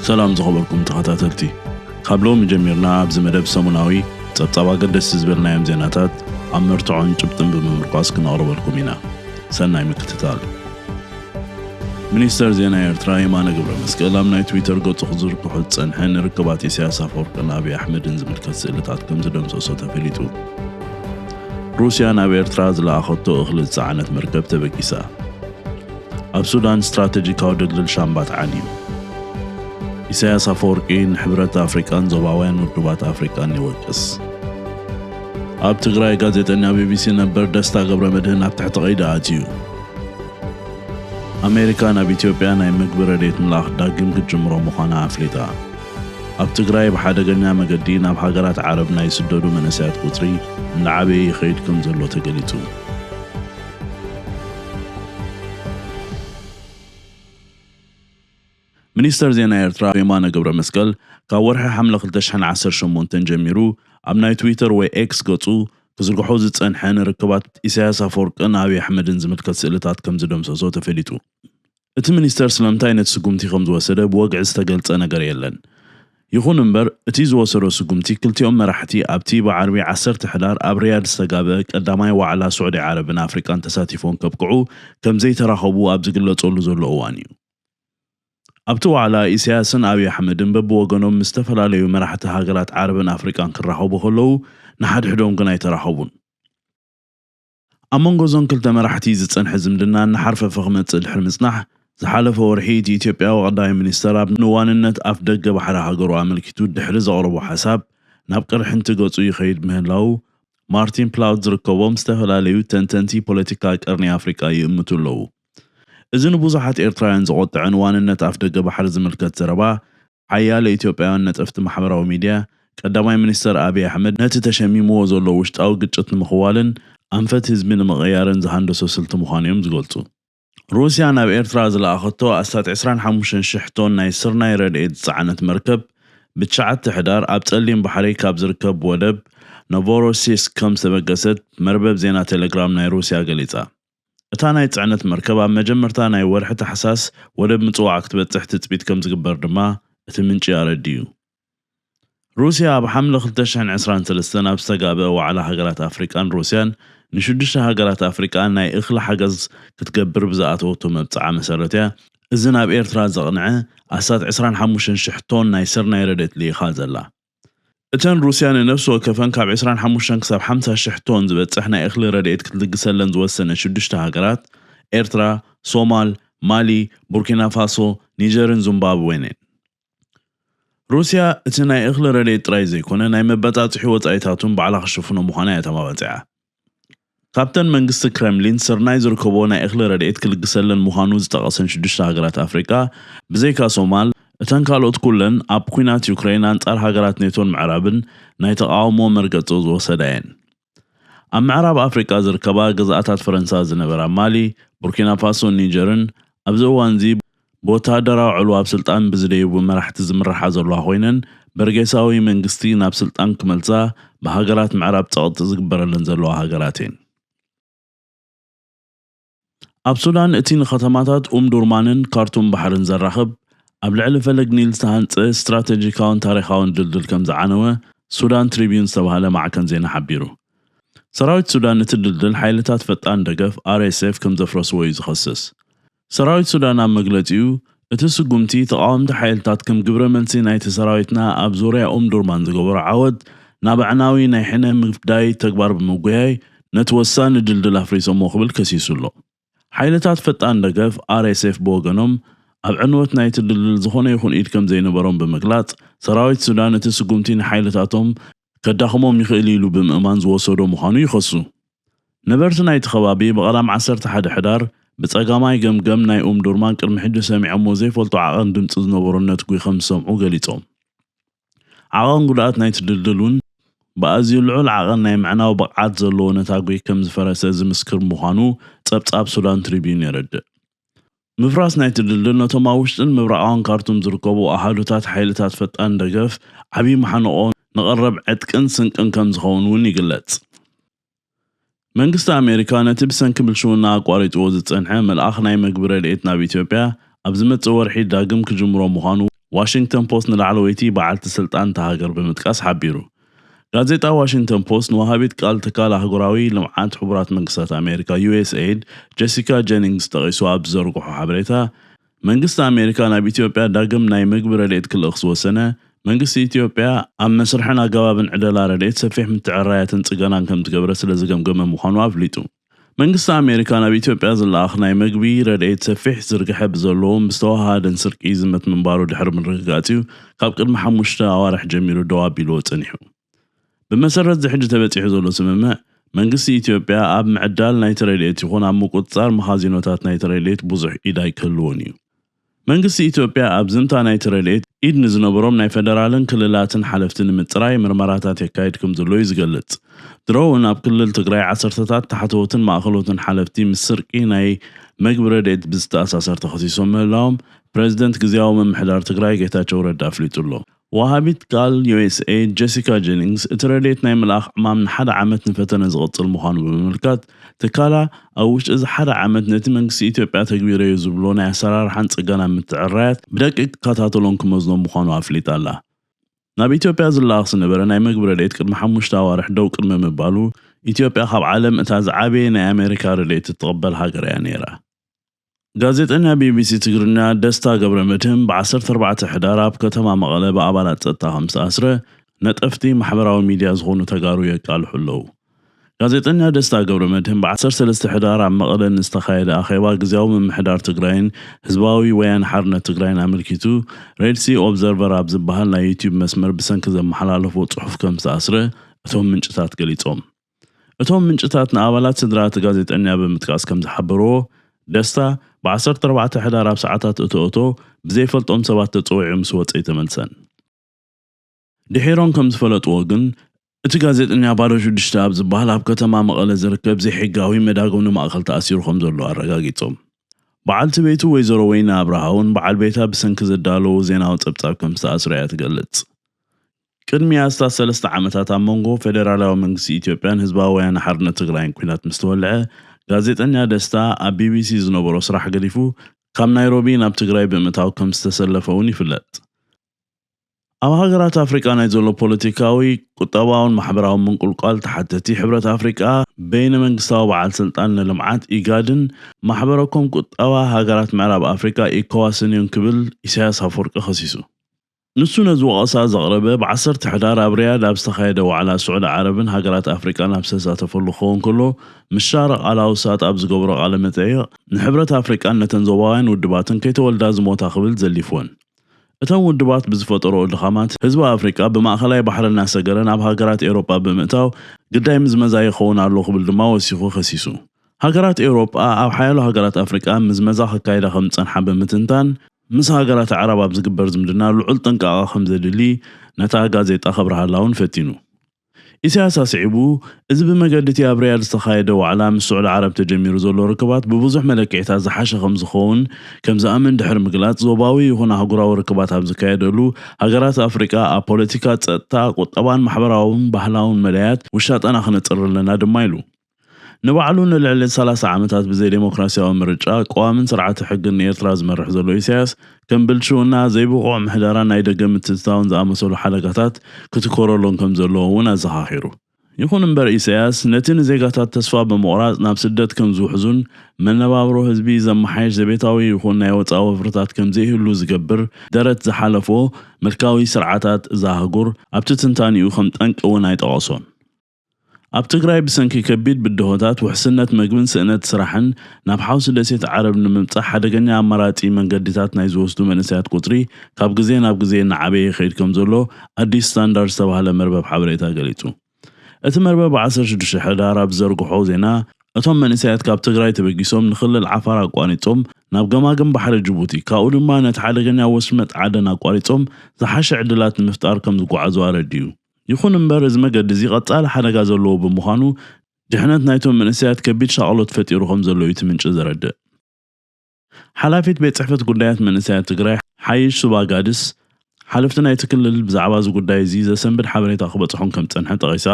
سلام زخبركم تخاتاتلتي قبلو مجميرنا عبز مدب سموناوي تبطابا قدس زبرنا يم زيناتات عمرتعون جبتن بممرقاس كنقرب لكم هنا سناي مكتتال منيستر زينا إرترا يمان قبل مسكال أمنا تويتر قد تخزر كحد سنحن ركباتي سياسة فرق أبي أحمد نزمل كسيلتات كم زدم سوسوتا فيليتو روسيا نابي إرترا زلا أخطو أخلت ساعنة مركب تبكيسا أب سودان استراتيجي كاودد للشامبات عانيو إساياس أفورقين حبرة أفريقان زباوين ودوبات أفريقان يوكس أب تغراي غازيتنا BBC نبر دستا قبر مدهن أب تحت غيدا آتيو أمريكا ناب إثيوبيا ناي مقبرة ديت ملاخ داقم كجمرو مخانا أفليتا أب تغراي بحادقنا مقدين أب حقرات عرب ناي سدودو منسيات قطري نلعبي يخيد كمزلو تقليتو منيستر زينا إرترا يمان قبر مسكال كاورح حملة خلتشحن 18 تنجميرو أبناي تويتر و إكس قطو كزرقو حوزت سنحن ركبات إساياس أفورقان أبي أحمد نزمت كسئلتات كم زدم سوسو تفليتو ات منيستر سلامتاي نتسقومتي خمز وسده بوقع استقلت أنا قريلن يخون انبر اتيز وسرو سقومتي كلتيوم مرحتي أبتي بعربي 10 حدار أبرياد استقابك قداماي وعلى سعودي عربنا أفريقان تساتيفون كبقعو كم زي تراخبو أبزقلت صولو زولو أوانيو أبتو على إسياسن أبي أحمد ببوغنوم مستفلاليو مرحت هاجرات عربنا أفريقان كراحبو خلو نحد حدوم قناي تراحبون أمون غوزون كلتا مرحتي زتسن حزم دنا نحرف فخمت الحرمصنح زحالف ورحيد إثيوبيا وقضاي منستر أب نواننت أفدق بحر هاجرو عملكتو دحرز عربو حساب نبقر حنت قوتو يخيد مهلاو مارتين بلاود زركوبو مستفلاليو تنتنتي بوليتيكا قرني أفريقا يمتو لو إذن بوزحات إرترايان زغط عنوان أفدق بحر زملكت زربا حيال إثيوبيا نتفت محبرة وميديا قداماي منستر أبي أحمد نت تشميمو وزولو وشت أو قجت مخوالن أنفت هزمين مغيارن زهاندسو سلت مخانيوم زغلتو روسيا ناب إرترا زلا أخطو أستات 25 شحتون ناي سرناي ردئت زعنت مركب بتشعت حدار أبتقلين بحري كاب زركب ودب نوفوروسيسك كم سبقست مربب زينا تليجرام ناي روسيا قليتا اتاناي تعنت مركبة مجمرتا ناي ورحة حساس ودب متوعك تبتح تتبيت كم زقبر دما اتمنشي أرديو روسيا بحملة خلتشحن 23 بستقابة وعلى هاجرات أفريقان روسيان نشدش هاجرات أفريقان ناي إخلا حجز كتقبر بزاعته وتمبتع مسارتها إذن بإرترا زغنعه أسات 25 شحتون ناي سرنا يردت لي خازلا اتن روسيان نفسه كفن كاب 25 كساب 5 شحتون زبت احنا إخلا ردت كتلقسلن زوسنا شدش هاجرات إرترا صومال مالي بوركينا فاسو نيجرن زيمبابوينين روسيا اتناي اخل رديت رايزي كونه ناي مبطاط حوت ايتاتون بعلا خشفونو مخانا يتمابطعا كابتن منغست كرملين سرناي زركبونا اخل رديت كلغسلن مخانو زتقسن شدش هاجرات افريقا بزيكا صومال اتن كالوت كلن اب كوينات يوكرين انصار هاجرات نيتون معرابن ناي تقاومو مرقصو زوسداين ام معراب افريقا زركبا غزاتات فرنسا زنبرا مالي بوركينا فاسو نيجرن ابزوانزي بوتادراو علوا بسلطان بزديو بمرحت زمرحا زلوا خوينن برغيساوي منغستي ناب سلطان كملصا بهاجرات معراب صوت زغبرلن زلوا هاجراتين اب سودان اتين ختماتات دورمانن كارتون بحرن زراخب اب لعل فلق نيل سهانص استراتيجيكاون تاريخاون دلدل كم زعنوه سودان تريبيون سبهاله معكن زينا حبيرو سراويت سودان تدلدل حيلتات فطان دغف RSF كم زفرسو يزخصص سراويت سودان ام مغلطيو اتسقمتي تقاوم حيلتات كم جبره منسي نايت سراويتنا اب زوريا دورمان زغبر عود نابعناوي ناي حنا مفداي تكبار بمغياي نتوسان دلدل افريسو مخبل كسيسولو حيلتات فطان دغف RSF بوغنوم اب عنوت نايت دلدل زخونه يكون ايد كم زينبرون بمغلاط سراويت سودان اتسقمتي حيلتاتهم كداخمهم يخيليلو بمأمان زوسودو مخانو يخصو نبرت نايت خبابي بقلام 11 حدار بصقاماي ገምገም ናይ ዱርማን ቅድሚ ሕጂ ሰሚዖም ዘይፈልጡ ዓቐን ድምጽ ዝነበሩነት ጉይ ከም ሰምዑ ገሊጾም ዓቐን ጉዳት ናይ ትድልድሉን በአዝዩ ልዑል ዓቐን ናይ መዕናው በቕዓት ዘለዎ ነታ ጉይ ከም ዝፈረሰ ዝምስክር ምዃኑ ጸብጻብ ሱዳን ትሪቢዩን የረድእ ምፍራስ ናይ ትድልድል ነቶም ውሽጥን ምብራቃውን ካርቱም ዝርከቡ ኣሃዱታት ሓይልታት ፈጣን ደገፍ ዓቢ መሓነቆ ንቐረብ ዕጥቅን ስንቅን ከም ዝኸውን ይግለጽ መንግስት አሜሪካ ነቲ ብሰንኪ ብልሽውና አቋሪጥዎ ዝጸንሐ መልአኽ ናይ መግብረ ለኤት ናብ ኢትዮጵያ ኣብ ዝመጽእ ወርሒ ዳግም ክጅምሮ ምዃኑ ዋሽንግተን ፖስት ንላዕለወይቲ በዓልቲ ስልጣን ተሃገር ብምጥቃስ ሓቢሩ። ጋዜጣ ዋሽንግተን ፖስት ንወሃቢት ቃል ትካል ኣህጉራዊ ልምዓት ሕቡራት መንግስታት ኣሜሪካ USAID ጀሲካ ጀኒንግስ ጠቒሱ ኣብ ዘርግሖ ሓበሬታ መንግስቲ ኣሜሪካ ናብ ኢትዮጵያ ዳግም ናይ ምግቢ ረድኤት ክልእኽ ዝወሰነ መንግስቲ ኢትዮጵያ ኣብ መስርሕን ኣገባብን ዕደላ ረድኤት ሰፊሕ ምትዕርራያትን ጽገናን ከም ዝገበረ ስለ ዝገምገመ ምዃኑ ኣፍሊጡ። መንግስቲ ኣሜሪካ ናብ ኢትዮጵያ ዝለኣኽ ናይ ምግቢ ረድኤት ሰፊሕ ዝርግሐ ብዘለዎም ብዝተዋሃደን ስርቂ ዝመት ምንባሩ ድሕሪ ምርግጋጽዩ ካብ ቅድሚ 5 ኣዋርሕ ጀሚሩ ደው ኣቢልዎ ጸኒሑ። ብመሰረት ዝሕጂ ተበፂሑ ዘሎ ስምምዕ መንግስቲ ኢትዮጵያ ኣብ ምዕዳል ናይቲ ረድኤት ይኹን ኣብ ምቁፅጻር መኻዚኖታት ናይቲ ረድኤት ብዙሕ ኢድ ኣይክህልዎን እዩ። መንግስቲ ኢትዮጵያ ኣብ ዝምታ ናይቲ ረድኤት ኢድ ንዝነበሮም ናይ ፌደራልን ክልላትን ሓለፍቲ ንምፅራይ ምርመራታት የካይድ ከም ዘሎ እዩ ዝገልጽ። ድሮውን ኣብ ክልል ትግራይ ዓሰርተታት ታሕተዎትን ማእኸሎትን ሓለፍቲ ምስ ስርቂ ናይ ምግቢ ረድኤት ብዝተኣሳሰር ተኸሲሶም ምህላዎም ፕሬዚደንት ግዝያዊ ምምሕዳር ትግራይ ጌታቸው ረዳ ኣፍሊጡ ኣሎ። ወሃቢት ቃል USAID ጀሲካ ጀኒንግስ እቲ ረድኤት ናይ ምልኣኽ ዕማም ንሓደ ዓመት ንፈተነ ዝቕጽል ምዃኑ ብምምልካት ትካላ ኣብ ውሽጢ እዚ ሓደ ዓመት ነቲ መንግስቲ ኢትዮጵያ ተግቢረ እዩ ዝብሎ ናይ ኣሰራርሓን ጽገናን ምትዕርራያት ብደቂቅ ክከታተሎን ክመዝኖም ምዃኑ ኣፍሊጣ ኣላ። ናብ ኢትዮጵያ ዝለኣኽ ዝነበረ ናይ ምግቢ ረድኤት ቅድሚ 5 ኣዋርሕ ደው ቅድሚ ምባሉ ኢትዮጵያ ካብ ዓለም እታ ዝዓበየ ናይ ኣሜሪካ ረድኤት እትቕበል ሃገር እያ ነይራ። ጋዜጠኛ BBC ትግርኛ ደስታ ገብረ መድህን ብ14 ሕዳር ኣብ ከተማ መቐለ ብኣባላት ጸጥታ ከም ዝተኣስረ ነጠፍቲ ማሕበራዊ ሚድያ ዝኾኑ ተጋሩ የቃልሑ ኣለዉ። ጋዜጠኛ ደስታ ገብረ መድህን ብ13 ሕዳር ኣብ መቐለ ንዝተኻየደ ኣኼባ ግዝያዊ ምምሕዳር ትግራይን ህዝባዊ ወያነ ሓርነት ትግራይን ኣመልኪቱ ሬድሲ ኦብዘርቨር ኣብ ዝበሃል ናይ ዩቲዩብ መስመር ብሰንኪ ዘመሓላለፎ ጽሑፍ ከም ዝተኣስረ እቶም ምንጭታት ገሊጾም። እቶም ምንጭታት ንኣባላት ስድራ እቲ ጋዜጠኛ ብምጥቃስ ከም ዝሓበርዎ ደስታ ብ14 ሕዳር ኣብ ሰዓታት እቶኦቶ ብዘይፈልጦም ሰባት ተፀዊዑ ምስ ወፀ ይተመልሰን። ድሒሮም ከም ዝፈለጥዎ ግን እቲ ጋዜጠኛ ባዶ 6 ኣብ ዝበሃል ኣብ ከተማ መቐለ ዝርከብ ዘይሕጋዊ መዳገውኒ ማእኸል ተኣሲሩ ከም ዘሎ ኣረጋጊጾም። በዓልቲ ቤቱ ወይዘሮ ወይና ኣብርሃውን በዓል ቤታ ብሰንኪ ዘዳለዉ ዜናዊ ጸብጻብ ከም ዝተኣስረ እያ ትገልጽ። ቅድሚ ኣስታት 3 ዓመታት ኣብ መንጎ ፌደራላዊ መንግስቲ ኢትዮጵያን ህዝባዊ ወያነ ሓርነት ትግራይን ኩናት ምስ ተወልዐ ጋዜጠኛ ደስታ ኣብ BBC ዝነበሮ ስራሕ ገዲፉ ካብ ናይሮቢ ናብ ትግራይ ብምእታው ከም ዝተሰለፈውን ይፍለጥ። ኣብ ሃገራት ኣፍሪቃ ናይ ዘሎ ፖለቲካዊ ቁጠባውን ማሕበራዊ ምንቁልቋል ተሓተቲ ሕብረት ኣፍሪቃ በይነ መንግስታዊ በዓል ስልጣን ንልምዓት ኢጋድን ማሕበረኮም ቁጠባ ሃገራት ምዕራብ ኣፍሪቃ ኢኮዋስን እዮም ክብል ኢሳያስ ኣፈወርቂ ኸሲሱ። ንሱ ነዚ ወቀሳ ዘቕረበ ብ10 ሕዳር ኣብ ሪያድ ኣብ ዝተኻየደ ዋዕላ ስዑድ ዓረብን ሃገራት ኣፍሪቃን ኣብ ዝተሳተፈሉ ክኸውን ከሎ ምሻረቕ ኣላውሳት ኣብ ዝገብሮ ቃለ መጠይቕ ንሕብረት ኣፍሪቃን ነተን ዞባውያን ውድባትን ከይተወልዳ ዝሞታ ክብል ዘሊፍዎን። እቶም ውድባት ብዝፈጠሮ ድኻማት ህዝቢ ኣፍሪቃ ብማእኸላይ ባሕሪ እናሰገረ ናብ ሃገራት ኤውሮጳ ብምእታው ግዳይ ምዝመዛ ይኸውን ኣሎ ክብል ድማ ወሲኹ ኸሲሱ። ሃገራት ኤውሮጳ ኣብ ሓያሎ ሃገራት ኣፍሪቃ ምዝመዛ ክካየዳ ከም ዝጸንሓ ብምትንታን ምስ ሃገራት ዓረብ ኣብ ዝግበር ዝምድና ልዑል ጥንቃቐ ከም ዘድሊ ነታ ጋዜጣ ኸብርሃላውን ፈቲኑ። ኢሳያስ ኣስዒቡ እዚ ብመገድቲ ኣብ ሪያድ ዝተኻየደ ዋዕላ ምስ ስዑድ ዓረብ ተጀሚሩ ዘሎ ርክባት ብብዙሕ መለክዒታት ዝሓሸ ከም ዝኸውን ከም ዝኣምን ድሕሪ ምግላጽ ዞባዊ ይኹን ኣህጉራዊ ርክባት ኣብ ዝካየደሉ ሃገራት ኣፍሪቃ ኣብ ፖለቲካ፣ ጸጥታ፣ ቁጠባን ማሕበራውን ባህላውን መለያት ውሻጠና ክነጽር ኣለና ድማ ኢሉ። ንባዕሉ ንልዕሊ 30 ዓመታት ብዘይ ዴሞክራሲያዊ ምርጫ ቀዋምን ስርዓተ ሕግን ኤርትራ ዝመርሕ ዘሎ ኢሳያስ ከም ብልሽውና ዘይብቑዕ ምሕደራን ናይ ደገ ምትእትታውን ዝኣመሰሉ ሓደጋታት ክትኮረሎን ከም ዘለዎ እውን ኣዘኻኺሩ። ይኹን እምበር ኢሳያስ ነቲ ንዜጋታት ተስፋ ብምቑራጽ ናብ ስደት ከም ዝውሕዙን መነባብሮ ህዝቢ ዘመሓይሽ ዘቤታዊ ይኹን ናይ ወፃኢ ወፍርታት ከም ዘይህሉ ዝገብር ደረት ዝሓለፎ መልካዊ ስርዓታት እዛሃጉር ኣብቲ ትንታኒኡ ከም ጠንቂ እውን ኣይጠቐሶን። ኣብ ትግራይ ብሰንኪ ከቢድ ብድሆታት ውሕስነት ምግብን ስእነት ስራሕን ናብ ሓውሲ ደሴት ዓረብ ንምምጻእ ሓደገኛ ኣማራጺ መንገድታት ናይ ዝወስዱ መንእሰያት ቁጥሪ ካብ ግዜ ናብ ግዜ እናዓበየ ይኸይድ ከም ዘሎ ኣዲስ ስታንዳርድ ዝተባህለ መርበብ ሓበሬታ ገሊጹ። እቲ መርበብ 16 ሕዳር ኣብ ዘርግሖ ዜና እቶም መንእሰያት ካብ ትግራይ ተበጊሶም ንኽልል ዓፋር ኣቋሪጾም ናብ ገማግም ባሕሪ ጅቡቲ ካብኡ ድማ ነቲ ሓደገኛ ወሽመጥ ዓደን ኣቋሪጾም ዝሓሸ ዕድላት ንምፍጣር ከም ዝጓዓዙ ኣረዲዩ። ይኹን እምበር እዚ መገዲ እዚ ቀጻሊ ሓደጋ ዘለዎ ብምዃኑ ድሕነት ናይቶም መንእሰያት ከቢድ ሻቕሎት ፈጢሩ ከም ዘሎ እዩ እቲ ምንጪ ዘረድእ። ሓላፊት ቤት ጽሕፈት ጉዳያት መንእሰያት ትግራይ ሓይሽ ሱባጋድስ ሓለፍትና ይትክልል ብዛዕባ ዝጉዳይ እዚ ዘሰንብድ ሓበሬታ ክበፅሖም ከም ፀንሐ ጠቂሳ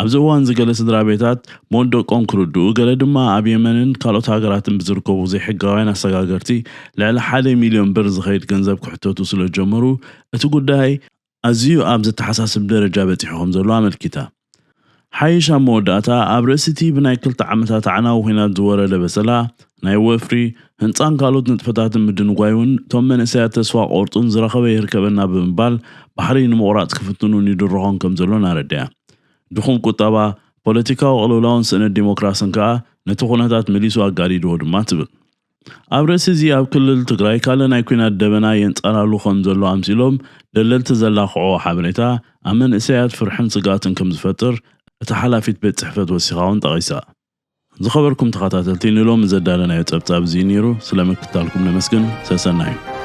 ኣብዚ እዋን ዝገለ ስድራ ቤታት ሞንደቆም ክርድኡ ገለ ድማ ኣብ የመንን ካልኦት ሃገራትን ብዝርከቡ ዘይሕጋውያን ኣሰጋገርቲ ልዕሊ 1 ሚልዮን ብር ዝኸይድ ገንዘብ ክሕተቱ ስለ ጀመሩ እቲ ጉዳይ ኣዝዩ ኣብ ዝተሓሳስብ ደረጃ በፂሑ ከም ዘሎ ኣመልኪታ ሓይሻ መወዳእታ ኣብ ርእሲቲ ብናይ 2 ዓመታት ዓናዊ ኩናት ዝወረደ በሰላ ናይ ወፍሪ ህንፃን ካልኦት ንጥፈታትን ምድንጓይውን እቶም መንእሰያት ተስፋ ቆርጡን ዝረኸበ ይርከበና ብምባል ባሕሪ ንምቑራፅ ክፍትኑን ይድርኾን ከም ዘሎ ናረድያ ድኹም ቁጠባ ፖለቲካዊ ቅልውላውን ስእነት ዲሞክራስን ከዓ ነቲ ኩነታት መሊሱ ኣጋዲድዎ ድማ ትብል ኣብ ርእሲ እዚ ኣብ ክልል ትግራይ ካለ ናይ ኩናት ደበና የንፀላሉ ከም ዘሎ ኣምሲሎም ደለልቲ ዘላኽዖ ሓበሬታ ኣብ መንእሰያት ፍርሕን ስጋትን ከም ዝፈጥር እቲ ሓላፊት ቤት ጽሕፈት ወሲኻውን ጠቂሳ ዝኸበርኩም ተኸታተልቲ ንሎም ዘዳለናዮ ፀብጻብ እዚ ነይሩ ስለምክታልኩም ነመስግን ሰሰናዩ